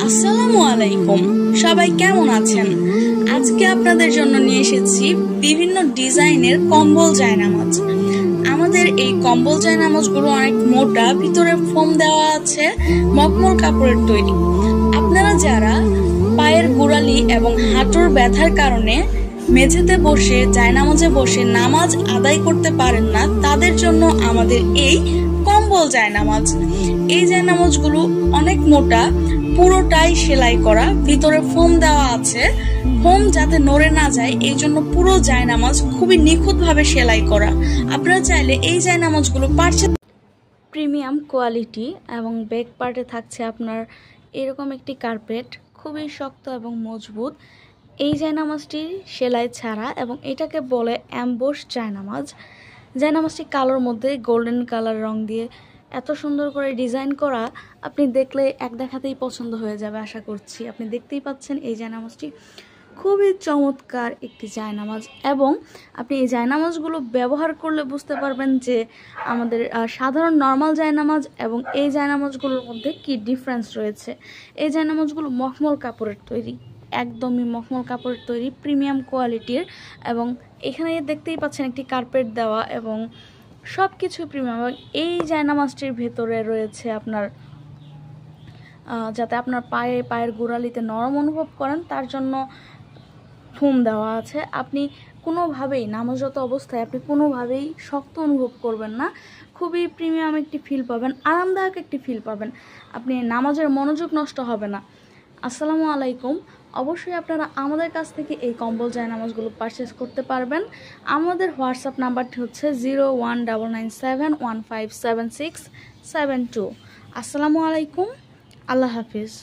আসসালামু আলাইকুম, সবাই কেমন আছেন? আজকে আপনাদের জন্য নিয়ে এসেছি বিভিন্ন ডিজাইনের কম্বল জায়নামাজ। আমাদের এই কম্বল জায়নামাজগুলো অনেক মোটা, ভিতরে ফোম দেওয়া আছে, মখমল কাপড়ের তৈরি। আপনারা যারা পায়ের গোড়ালি এবং হাঁটুর ব্যথার কারণে মেঝেতে বসে জায়নামাজে বসে নামাজ আদায় করতে পারেন না, তাদের জন্য আমাদের এই কম্বল জায়নামাজ। এই জায়নামাজগুলো অনেক মোটা, পুরোটাই সেলাই করা, ভিতরে ফোম দেওয়া আছে, ফোম যাতে নড়ে না যায় এই জন্য পুরো জায়নামাজ খুবই নিখুঁতভাবে সেলাই করা। আপনারা চাইলে এই জায়নামাজগুলো পারচেজ। প্রিমিয়াম কোয়ালিটি এবং ব্যাক পার্টে থাকছে আপনার এরকম একটি কার্পেট, খুবই শক্ত এবং মজবুত। এই জায়নামাজটি সেলাই ছাড়া এবং এটাকে বলে অ্যাম্বোস জায়নামাজ। জায়নামাজটি কালোর মধ্যে গোল্ডেন কালার রং দিয়ে এত সুন্দর করে ডিজাইন করা, আপনি দেখলে এক দেখাতেই পছন্দ হয়ে যাবে আশা করছি। আপনি দেখতেই পাচ্ছেন এই জায়নামাজটি খুবই চমৎকার একটি জায়নামাজ, এবং আপনি এই জায়নামাজগুলো ব্যবহার করলে বুঝতে পারবেন যে আমাদের সাধারণ নর্মাল জায়নামাজ এবং এই জায়নামাজগুলোর মধ্যে কি ডিফারেন্স রয়েছে। এই জায়নামাজগুলো মখমল কাপড়ের তৈরি, একদমই মখমল কাপড়ের তৈরি, প্রিমিয়াম কোয়ালিটির। এবং এখানে দেখতেই পাচ্ছেন একটি কার্পেট দেওয়া এবং সব কিছু প্রিমিয়াম। এবং এই জায়নামাজটির ভেতরে রয়েছে আপনার যাতে আপনার পায়ের গোড়ালিতে নরম অনুভব করেন তার জন্য ফোম দেওয়া আছে। আপনি কোনোভাবেই নামাজরত অবস্থায় আপনি কোনোভাবেই শক্ত অনুভব করবেন না, খুবই প্রিমিয়াম একটি ফিল পাবেন, আরামদায়ক একটি ফিল পাবেন, আপনি নামাজের মনোযোগ নষ্ট হবে না। আসসালামু আলাইকুম। অবশ্যই আপনারা আমাদের কাছ থেকে এই কম্বল জায়নামাজগুলো পারচেস করতে পারবেন। আমাদের হোয়াটসঅ্যাপ নাম্বারটি হচ্ছে 01997157672। আসসালামু আলাইকুম, আল্লাহ হাফিজ।